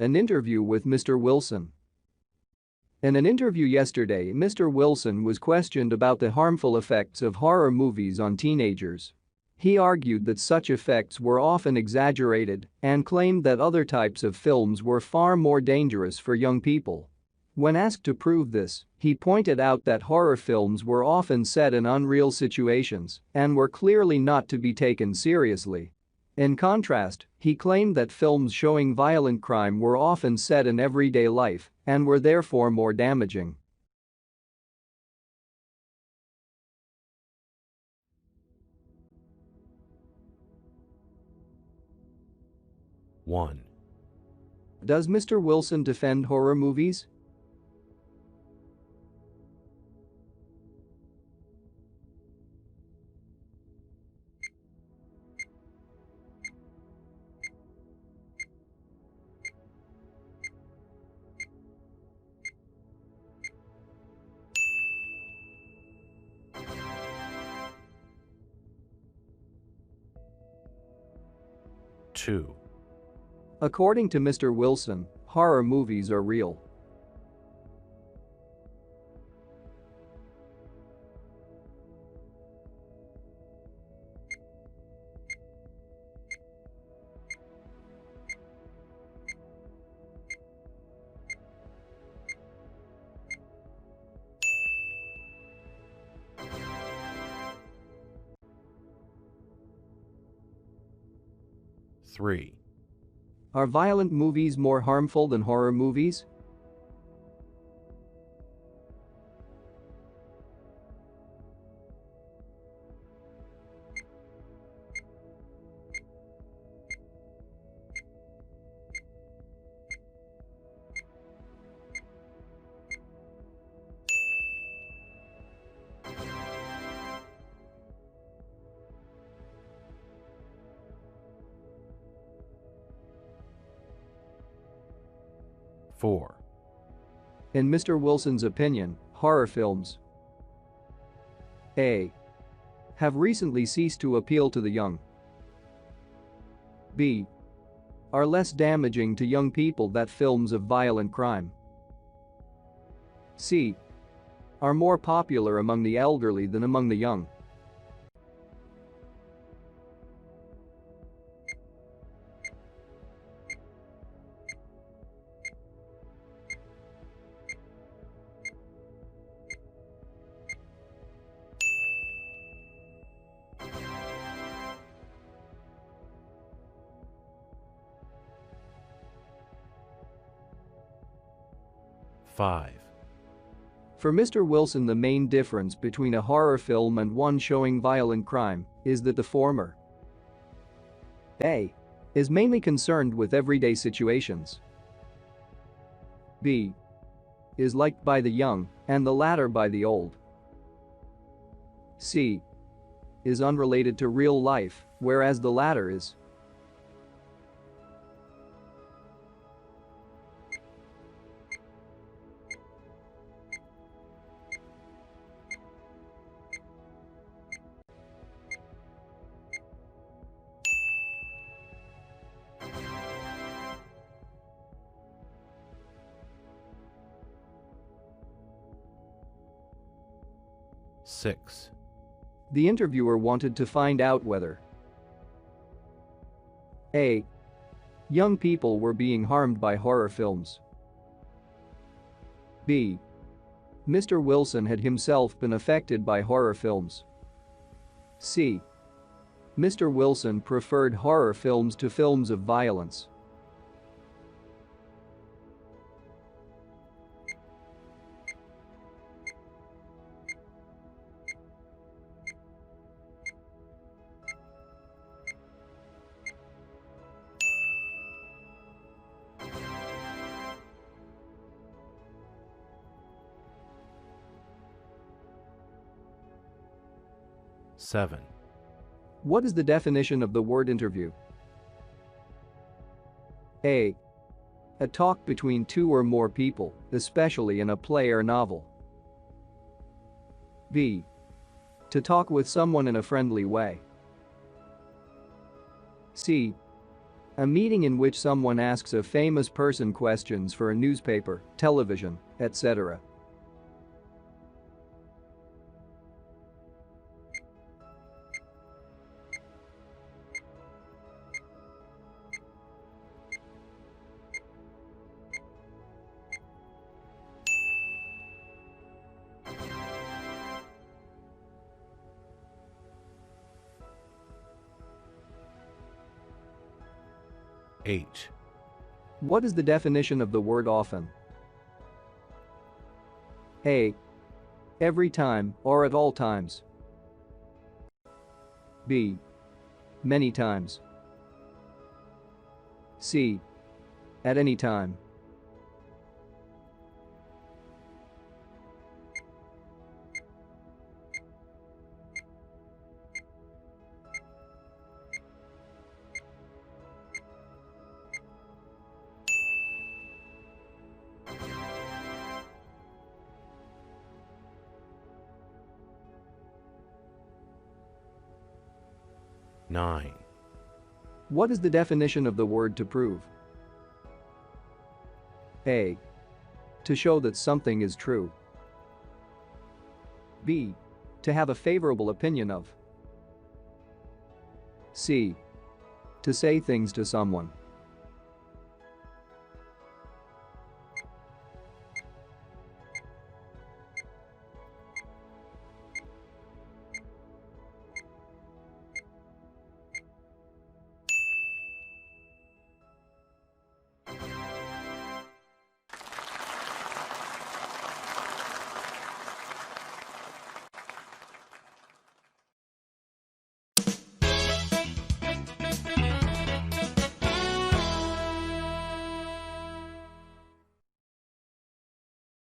An interview with Mr. Wilson. In an interview yesterday, Mr. Wilson was questioned about the harmful effects of horror movies on teenagers. He argued that such effects were often exaggerated and claimed that other types of films were far more dangerous for young people. When asked to prove this, he pointed out that horror films were often set in unreal situations and were clearly not to be taken seriously. In contrast, he claimed that films showing violent crime were often set in everyday life and were therefore more damaging. One. Does Mr. Wilson defend horror movies? Two. According to Mr. Wilson, horror movies are real. Three. Are violent movies more harmful than horror movies? Four. In Mr. Wilson's opinion, horror films A. have recently ceased to appeal to the young. B. are less damaging to young people than films of violent crime. C. are more popular among the elderly than among the young. Five. For Mr. Wilson, the main difference between a horror film and one showing violent crime is that the former A. is mainly concerned with everyday situations. B. is liked by the young and the latter by the old. C. is unrelated to real life, whereas the latter is. Six. The interviewer wanted to find out whether A. young people were being harmed by horror films. B. Mr. Wilson had himself been affected by horror films. C. Mr. Wilson preferred horror films to films of violence. Seven. What is the definition of the word interview? A. A talk between two or more people, especially in a play or novel. B. To talk with someone in a friendly way. C. A meeting in which someone asks a famous person questions for a newspaper, television, etc. H. What is the definition of the word often? A. Every time or at all times. B. Many times. C. At any time. Nine. What is the definition of the word to prove? A. To show that something is true. B. To have a favorable opinion of. C. To say things to someone.